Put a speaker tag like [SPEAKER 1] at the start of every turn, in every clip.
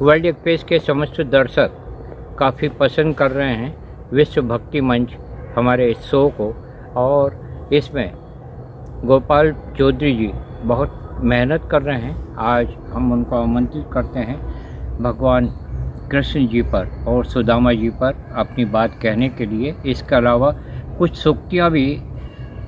[SPEAKER 1] World express के समस्त दर्शक काफ़ी पसंद कर रहे हैं विश्व भक्ति मंच हमारे इस शो को, और इसमें गोपाल चौधरी जी बहुत मेहनत कर रहे हैं। आज हम उनको आमंत्रित करते हैं भगवान कृष्ण जी पर और सुदामा जी पर अपनी बात कहने के लिए। इसके अलावा कुछ सूक्तियाँ भी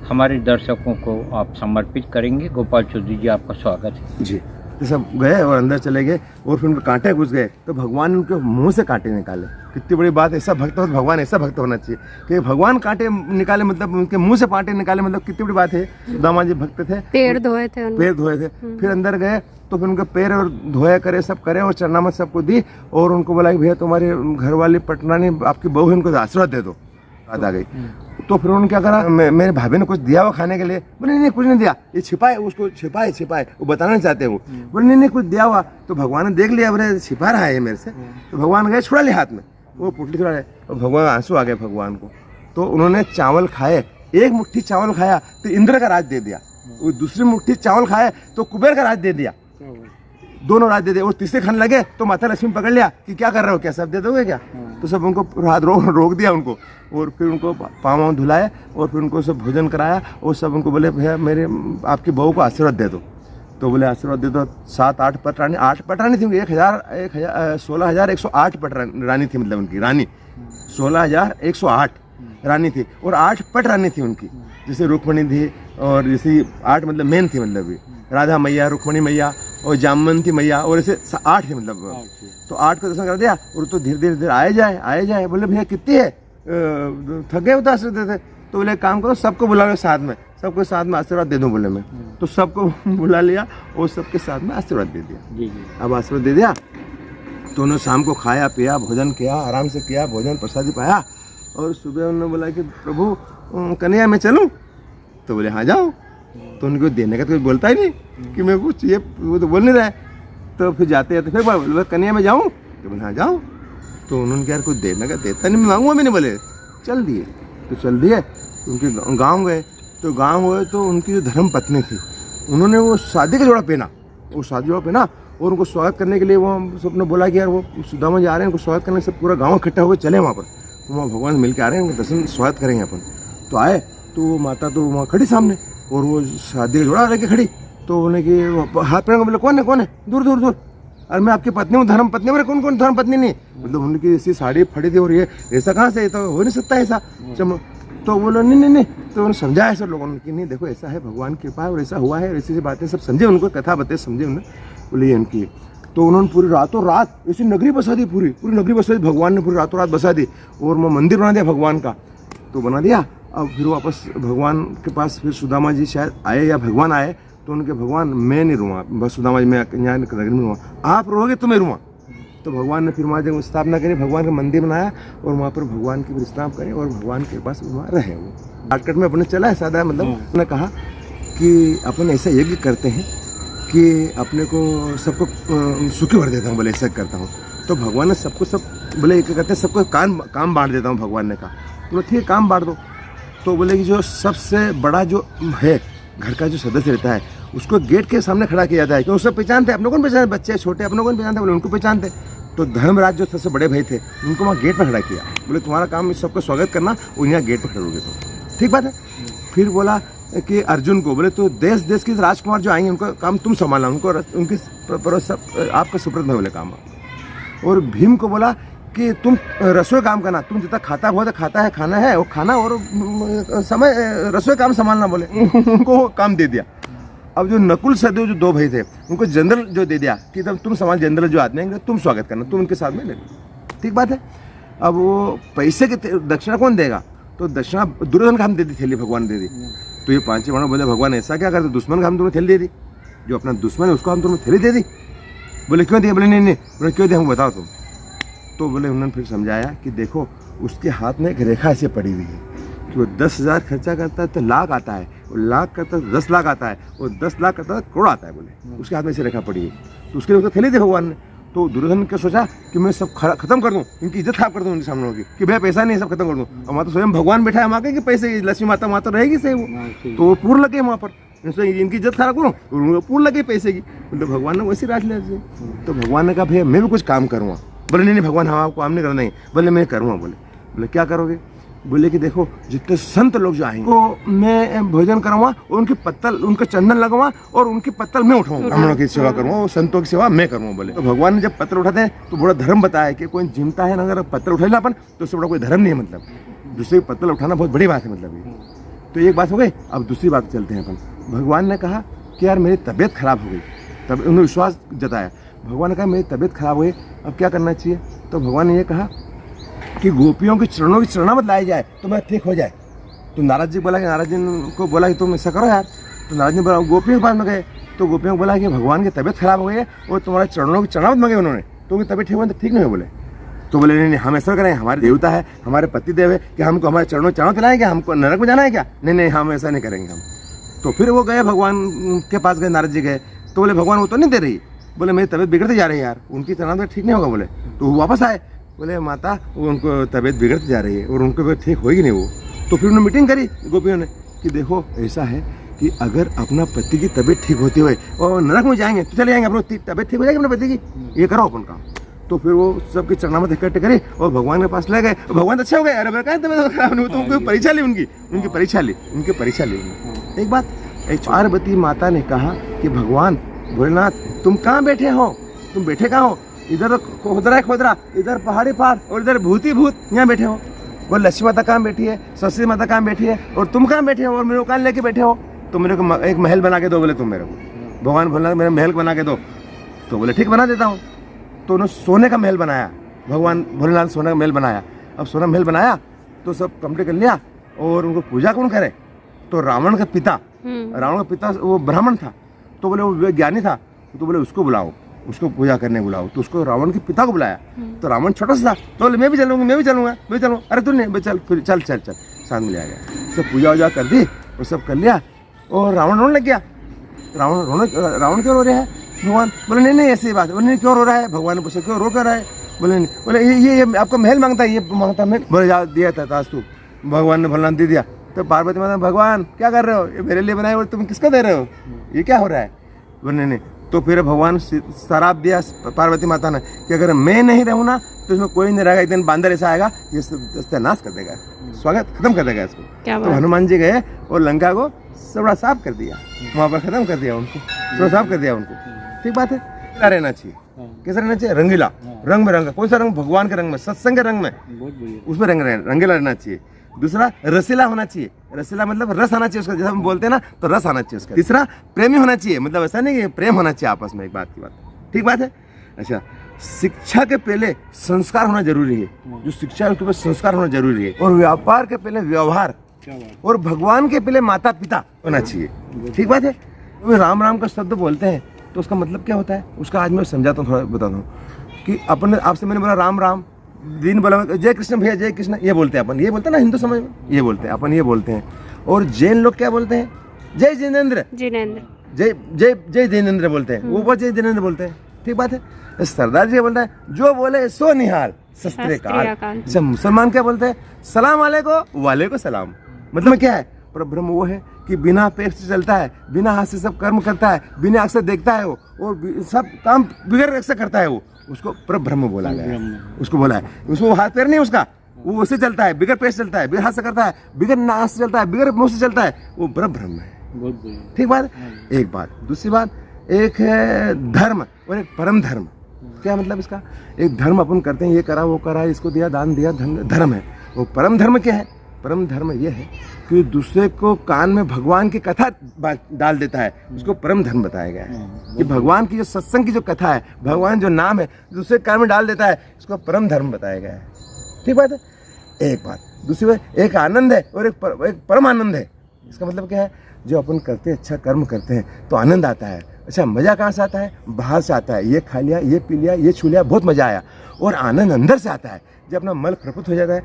[SPEAKER 1] हमारे दर्शकों को आप समर्पित करेंगे। गोपाल चौधरी जी, आपका स्वागत है।
[SPEAKER 2] जी, तो सब गए और अंदर चले गए और फिर उनके कांटे घुस गए, तो भगवान ने उनके मुंह से कांटे निकाले। कितनी बड़ी बात है, ऐसा भक्त हो, भगवान ऐसा भक्त होना चाहिए कि भगवान कांटे निकाले, मतलब उनके मुंह से कांटे निकाले, मतलब कितनी बड़ी बात है। सुदामा जी भक्त थे,
[SPEAKER 3] पैर धोए थे
[SPEAKER 2] फिर अंदर गए तो फिर उनके पैर और धोया करे, सब करे और चरणामत सबको दी और उनको बोला कि भैया तुम्हारी घर वाली पटरानी आपकी बहू है, उनको आशीर्वाद दे दो। बात आ गई तो फिर उन्होंने क्या करा, मेरे भाभी ने कुछ दिया वो खाने के लिए। बोले नहीं कुछ नहीं दिया, ये छिपाए, उसको छिपाए, वो बताना नहीं चाहते वो। बोले नहीं कुछ दिया हुआ। तो भगवान ने देख लिया, बोले छिपा रहा है मेरे से। तो भगवान गए, छुड़ा लिया हाथ में, वो पुटली छुड़ा लिया, और भगवान आंसू आ गए भगवान को। तो उन्होंने चावल खाए, एक मुट्ठी चावल खाया तो इंद्र का राज दे दिया, वो दूसरी मुट्ठी चावल खाए तो कुबेर का राज दे दिया, दोनों राज दे दिए। और तीसरे खाने लगे तो माता लक्ष्मी पकड़ लिया कि क्या कर रहे हो, क्या सब दे दोगे क्या? तो सब उनको हाथ रोक दिया उनको, और फिर उनको पाँव धुलाए और फिर उनको सब भोजन कराया और सब उनको बोले भैया मेरे आपकी बहू को आशीर्वाद दे दो। तो बोले आशीर्वाद दे दो। 7-8 पटरानी, 8 पटरानी थी उनकी, 16,108 पटरानी थी, मतलब उनकी रानी 16,108 रानी थी और 8 पटरानी थी उनकी। जैसे रुक्मणी थी और जैसे 8 मतलब मेन थी, मतलब राधा मैया, रुक्मणी मैया और जामवंती मैया, और ऐसे 8 थी, मतलब तो 8 को दर्शन कर दिया। और तो धीरे धीरे आए जाए। बोले भैया कितनी है, थक गए उदास देते। तो बोले काम करो, सबको बुला लो साथ में, सबको साथ में आशीर्वाद दे दूं। बोले मैं तो सबको बुला लिया और सबके साथ में आशीर्वाद दे दिया। अब आशीर्वाद दे दिया तो उन्होंने शाम को खाया पिया, भोजन किया, आराम से किया, भोजन प्रसादी पाया। और सुबह उन्होंने बोला कि प्रभु कन्हैया मैं चलूँ? तो बोले हाँ जाओ। तो उनको देने का तो कुछ बोलता ही नहीं कि मैं कुछ चाहिए, वो तो बोल नहीं रहा है। तो फिर जाते फिर बोले कन्हैया मैं जाऊँ? तो बोले हाँ जाओ। तो उन्होंने क्या कुछ देने का देता नहीं, मैं मांगूंगा, मैंने बोले चल दिए। तो चल दिए, उनके गाँव गए। तो गाँव गए तो उनकी जो धर्म पत्नी थी, उन्होंने वो शादी का जोड़ा पहना, और उनको स्वागत करने के लिए वो सबने बोला कि यार वो सुदामा जी आ रहे हैं, उनको स्वागत करने सब पूरा गाँव इकट्ठा होकर चले वहाँ पर, तो वहाँ भगवान मिल के आ रहे हैं, उनका दर्शन स्वागत करेंगे अपन। तो आए तो माता तो वहाँ खड़ी सामने, और वो शादी का जोड़ा लेके खड़ी। तो उन्हें कि हाथ पैर को बोले कौन है, दूर। अरे मैं आपकी पत्नी हूँ, धर्म पत्नी। बोले कौन धर्म पत्नी नहीं, मतलब उनकी ऐसी साड़ी फटी थी और ये ऐसा कहाँ से, तो हो नहीं सकता ऐसा। तो बोलो नहीं। तो उन्होंने समझाया सब लोगों ने कि नहीं देखो ऐसा है, भगवान की कृपा है और ऐसा हुआ है, ऐसी बातें सब समझे, उनको कथा बताए समझे उन्होंने। बोले उनकी तो उन्होंने पूरी रातों रात ऐसी नगरी बसा दी, पूरी नगरी बसा दी, भगवान ने पूरी रातों रात बसा दी। और वो मंदिर बना दिया भगवान का, तो बना दिया। अब फिर वापस भगवान के पास फिर सुदामा जी शायद आए या भगवान आए, तो उनके भगवान मैं नहीं रुआ, बस सुदामा जी मैं यहाँ नगरी में रुआ, आप रोगे तो मैं रुआ। तो भगवान ने फिर वहाँ जब स्थापना करी, भगवान का मंदिर बनाया और वहाँ पर भगवान की स्थापना करें और भगवान के पास वहाँ रहे। वो शॉर्टकट में अपने चला है सादा, मतलब उन्होंने कहा कि अपन ऐसा यज्ञ करते हैं कि अपने को सबको सुखी भर देता हूँ, बोले ऐसा करता हूँ। तो भगवान ने सबको सब बोले क्या करते हैं, सबको काम बांट देता हूँ। भगवान ने कहा तो ठीक है काम बांट दो। तो बोले कि जो सबसे बड़ा जो है घर का जो सदस्य रहता है उसको गेट के सामने खड़ा किया जाता है, क्योंकि सब पहचानते, अपने को पहचानते, बच्चे छोटे अपने को पहचानते, बोले उनको पहचानते। तो धर्मराज जो सबसे बड़े भाई थे उनको वहाँ गेट पर खड़ा किया, बोले तुम्हारा काम इस सबको स्वागत करना, और यहाँ गेट पर खड़े होगे तो ठीक बात है। फिर बोला कि अर्जुन को बोले तो देश के राजकुमार जो आएंगे उनका काम तुम संभालना, उनको उनकी आपका सुप्रत में बोले काम। और भीम को बोला कि तुम रसोई काम करना, तुम जितना खाता हुआ तो खाता है, खाना है वो खाना, और समय रसोई काम संभालना, बोले उनको काम दे दिया। अब जो नकुल सहदेव जो 2 भाई थे उनको जनरल जो दे दिया कि तब तुम संभाल, जनरल जो आते हैं तुम स्वागत करना, तुम उनके साथ में ले लो, ठीक बात है। अब वो पैसे की दक्षिणा कौन देगा, तो दक्षिणा दुर्योधन का हम दे दी, थैली भगवान दे दी। तो ये 5 भाइयों बोले भगवान ऐसा क्या करते, दुश्मन का हम तुम्हें थैली दे दी, जो अपना दुश्मन है उसको हम तुम्हें थैली दे दी। बोले क्यों दिया, बोले नहीं, बोले क्यों दिया हम बताओ तुम। तो बोले उन्होंने फिर समझाया कि देखो उसके हाथ में एक रेखा ऐसे पड़ी हुई है कि वो 10,000 खर्चा करता है तो लाख आता है, और लाख करता है 10 लाख आता है, और 10 लाख करता है करोड़ आता है, बोले उसके हाथ में ऐसे रेखा पड़ी है। तो उसके लिए उसको थैली दे भगवान ने। तो दुर्योधन ने सोचा कि मैं सब खत्म कर दूं, इनकी इज्जत खराब कर दूं उनके सामने होगी कि भैया पैसा नहीं, सब खत्म कर दूं। और वहाँ तो स्वयं भगवान बैठा है, वहाँ के पैसे लक्ष्मी माता वहाँ तो रहेगी सही वो। तो वो पूर्ण लगे वहाँ पर इनसे इनकी इज्जत खराब करूँ, उनको पूर्ण लगे पैसे की। मतलब भगवान ने वैसी राज लिया। तो भगवान ने कहा भैया मैं भी कुछ काम करूँगा। बोले नहीं भगवान हम आपको काम नहीं करना है। बोले मैं करूँगा। बोले क्या करोगे? बोले कि देखो जितने संत लोग जो आएंगे तो मैं भोजन कराऊंगा और उनके पत्तल, उनका चंदन लगाऊंगा और उनके पत्तल मैं उठाऊंगा, ब्राह्मणों की सेवा करूंगा और संतों की सेवा मैं करूंगा। बोले तो भगवान ने जब पत्तल उठाते हैं तो बड़ा धर्म बताया कि कोई जिमता है ना, अगर पत्तल उठा लेना अपन तो उससे बड़ा कोई धर्म नहीं है। मतलब दूसरे पत्तल उठाना बहुत बड़ी बात है। मतलब ये तो एक बात हो गई। अब दूसरी बात चलते हैं अपन। भगवान ने कहा कि यार मेरी तबीयत खराब हो गई, तब उन्होंने विश्वास जताया। भगवान ने कहा मेरी तबीयत खराब हो गई, अब क्या करना चाहिए? तो भगवान ने ये कहा कि गोपियों के चरणों की चरणामत लाई जाए तो मैं ठीक हो जाए। तो नारद जी बोला कि नारद जी को बोला कि तुम ऐसा करो यार। तो नारद जी बोला गोपियों के पास में गए तो गोपियों को बोला कि भगवान की तबीयत खराब हो गई है और तुम्हारे चरणों की चरणामत मांगे उन्होंने, तो उनकी तबीयत ठीक हो तो ठीक नहीं हो। बोले तो बोले नहीं हम ऐसा करें, हमारे देवता है, हमारे पति देव है, कि हमको हमारे चरणों चरणों लाएं क्या? हमको नरक में जाना है क्या? नहीं हम ऐसा नहीं करेंगे हम। तो फिर वो गए भगवान के पास गए, नारद जी गए तो बोले भगवान वो तो नहीं दे रही। बोले मेरी तबीयत बिगड़ती जा रही है यार, उनकी चरणामत ठीक नहीं होगा। बोले तो वो वापस आए, बोले माता वो उनको तबीयत बिगड़ती जा रही है और उनको ठीक होगी नहीं वो। तो फिर उन्होंने मीटिंग करी गोपियों ने कि देखो ऐसा है कि अगर अपना पति की तबीयत ठीक होती हुए और नरक में जाएंगे तो चले जाएंगे, अपनी तबीयत ठीक हो जाएगी अपने पति की, ये करो अपन काम। तो फिर वो सबकी चरणामत इकट्ठे करी और भगवान के पास ले गए। भगवान अच्छा हो गए, अरे कहा तबीयत खराब नहीं, तो उनकी परीक्षा ली, उनकी परीक्षा ली। एक बात पार्वती माता ने कहा कि भगवान भोलेनाथ तुम कहाँ बैठे हो? तुम बैठे कहाँ हो? इधर खोदरा, इधर पहाड़ी पहाड़ और इधर भूत यहाँ बैठे हो। वो लक्ष्मी माता कहाँ बैठी है, सरस्वती माता कहाँ बैठी है और तुम कहाँ बैठे हो और मेरे को कहाँ लेके बैठे हो? तो मेरे को एक महल बना के दो। बोले तुम मेरे को भगवान भोलेनाथ मेरा महल बना के दो। तो बोले ठीक बना देता हूँ। तो उन्होंने सोने का महल बनाया, भगवान भोलेनाथ सोने का महल बनाया। अब सोना महल बनाया तो सब कंप्लीट कर लिया और उनको पूजा कौन करे? तो रावण का पिता वो ब्राह्मण था, तो बोले वो ज्ञानी था, तो बोले उसको बुलाओ, उसको पूजा करने बुलाओ। तो उसको रावण के पिता को बुलाया। तो रावण छोटा सा था, तो बोले मैं भी चलूंगा। अरे तू नहीं, चल साथ में ले आ गया। सब पूजा वूजा कर दी और सब कर लिया और रावण रोने लग गया। रावण क्यों रो रहा है? भगवान बोले नहीं ऐसी बात। बोले नहीं क्यों रो रहा है? भगवान ने पूछा क्यों रो कर रहा है? बोले नहीं, बोले ये आपका महल मांगता है, ये मांगता है। बोले जा दिया था ताज तू, भगवान ने भोलेनाथ दे दिया। तो पार्वती माता भगवान क्या कर रहे हो? ये मेरे लिए बनाए और तुम किसको दे रहे हो? ये क्या हो रहा है? बोले नहीं। तो फिर भगवान शराब दिया पार्वती माता ने कि अगर मैं नहीं रहूँ ना तो इसमें कोई नहीं रहेगा, एक दिन बांदर ऐसा आएगा ये सत्यानाश कर देगा, स्वागत खत्म कर देगा इसको। तो हनुमान जी गए और लंका को सबड़ा साफ कर दिया, वहाँ पर खत्म कर दिया उनको, सबड़ा साफ कर दिया उनको। ठीक बात है। क्या रहना चाहिए? कैसा रहना चाहिए? रंगीला, रंग में रंग। कौन सा रंग? भगवान के रंग में, सत्संग के रंग में, उसमें रंगीला रहना चाहिए। दूसरा रसीला होना चाहिए, रसीला मतलब रस आना चाहिए उसका, जैसे हम बोलते हैं ना तो रस आना चाहिए उसका। तीसरा प्रेमी होना चाहिए, मतलब ऐसा नहीं कि प्रेम होना चाहिए आपस में, एक बात की बात। ठीक बात है। अच्छा, शिक्षा के पहले संस्कार होना जरूरी है, जो शिक्षा है उसके ऊपर संस्कार होना जरूरी है। और व्यापार के पहले व्यवहार, और भगवान के पहले माता पिता होना चाहिए। ठीक बात है। तो राम राम का शब्द बोलते हैं तो उसका मतलब क्या होता है उसका आज मैं समझाता हूँ, थोड़ा बताता हूँ कि अपने आपसे मैंने बोला राम राम, दिन बोला जय कृष्ण भैया जय कृष्ण, ये बोलते हैं अपन, ये बोलते हैं ना हिंदू समाज में, ये बोलते हैं अपन, ये बोलते हैं। और जैन लोग क्या बोलते हैं? जय जिनेंद्र, जय जय जय जिनेंद्र बोलते हैं, वो बहुत जय जिनेंद्र बोलते हैं। ठीक बात है। सरदार जी बोलता है जो बोले सो निहाल सस्त्रीकाल। अच्छा, मुसलमान क्या बोलते हैं? सलाम अलैकुम वालेकुम सलाम। मतलब क्या है? पर ब्रह्म वो है कि बिना पेट से चलता है, बिना हाथ से सब कर्म करता है, बिना आँख से देखता है वो, और सब काम बिगड़ आँख से करता है वो, उसको परब्रह्म बोला गया है। उसको बोला है, उसको हाथ पैर नहीं उसका, वो उससे चलता है, बिगड़ पेट से चलता है, बिगड़ हाथ से करता है, बिगड़ नाक से चलता है, बिगड़ मुंह से चलता है, वो परब्रह्म है। ठीक बात। एक बात। दूसरी बात, एक है धर्म और एक परम धर्म। क्या मतलब इसका? एक धर्म अपन करते हैं, ये करा वो करा, इसको दिया दान दिया, धर्म है। वो परम धर्म क्या है? परम धर्म ये है कि दूसरे को कान में भगवान की कथा डाल देता है, उसको परम धर्म बताया गया है। कि भगवान की जो सत्संग की जो कथा है, भगवान जो नाम है, दूसरे कान में डाल देता है, उसको परम धर्म बताया गया है। ठीक बात है। एक बात। दूसरी बात, एक आनंद है और एक परम आनंद है। इसका मतलब क्या है? जो अपन करते हैं, अच्छा कर्म करते हैं तो आनंद आता है। अच्छा, मज़ा कहाँ से आता है? बाहर से आता है। ये खा लिया, ये पी लिया, ये छू लिया, बहुत मज़ा आया। और आनंद अंदर से आता है, जब अपना मन प्रफुल्लित हो जाता है,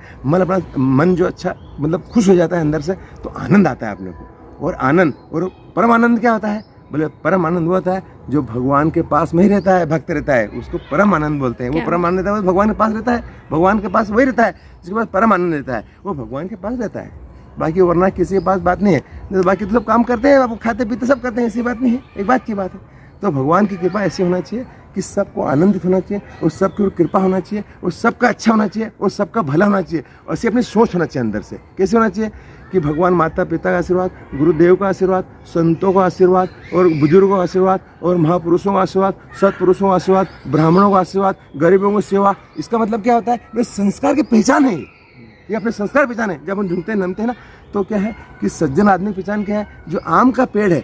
[SPEAKER 2] मन जो अच्छा मतलब खुश हो जाता है अंदर से, तो आनंद आता है अपने को। और आनंद और परम आनंद क्या होता है? बोले परम आनंद वो होता है जो भगवान के पास में ही रहता है, भक्त रहता है, उसको परम आनंद बोलते हैं। वो परम आनंद रहता है, वो भगवान के पास रहता है, भगवान के पास वही रहता है जिसके पास परम आनंद रहता है, वो भगवान के पास रहता है। बाकी वरना किसी के पास बात नहीं है। तो बाकी तो सब काम करते हैं, आप खाते पीते सब करते हैं, ऐसी बात नहीं है। एक बात की बात है, तो भगवान की कृपा ऐसी होना चाहिए कि सबको आनंदित होना चाहिए और सबकी कृपा होना चाहिए और सबका अच्छा होना चाहिए और सबका भला होना चाहिए। और ऐसी अपनी सोच होना चाहिए अंदर से। कैसे होना चाहिए कि भगवान माता पिता का आशीर्वाद, गुरुदेव का आशीर्वाद, संतों का आशीर्वाद और बुजुर्गों का आशीर्वाद और महापुरुषों का आशीर्वाद, सत्पुरुषों का आशीर्वाद, ब्राह्मणों का आशीर्वाद, गरीबों की सेवा। इसका मतलब क्या होता है? ये संस्कार की पहचान है, ये अपने संस्कार की पहचान है। जब हम झुकते हैं नमते हैं ना, तो क्या है कि सज्जन आदमी की पहचान क्या है? जो आम का पेड़ है,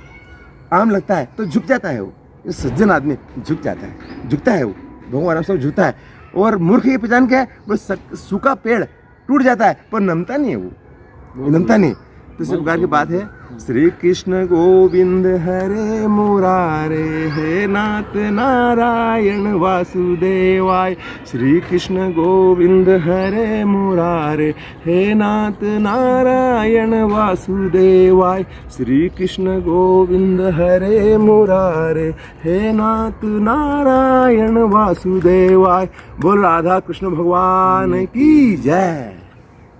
[SPEAKER 2] आम लगता है तो झुक जाता है वो, सज्जन आदमी झुक जाता है, झुकता है वो, भगवान आराम से झुकता है। और मूर्ख की पहचान क्या है? वो सूखा पेड़ टूट जाता है पर नमता नहीं है, वो नमता नहीं। तो इस प्रकार की बात है। श्री कृष्ण गोविंद हरे मुरारे, हे नाथ नारायण वासुदेवाय। श्री कृष्ण गोविंद हरे मुरारे, हे नाथ नारायण वासुदेवाय। श्री कृष्ण गोविंद हरे मुरारे, हे नाथ नारायण वासुदेवाय। बोल राधा कृष्ण भगवान की जय।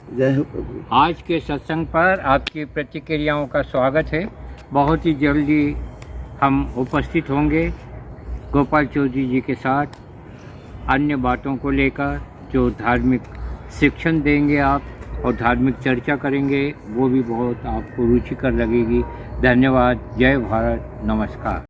[SPEAKER 2] जय हो प्रभु।
[SPEAKER 1] आज के सत्संग पर आपकी प्रतिक्रियाओं का स्वागत है। बहुत ही जल्दी हम उपस्थित होंगे गोपाल चौधरी जी के साथ अन्य बातों को लेकर, जो धार्मिक शिक्षण देंगे आप और धार्मिक चर्चा करेंगे, वो भी बहुत आपको रुचिकर लगेगी। धन्यवाद। जय भारत। नमस्कार।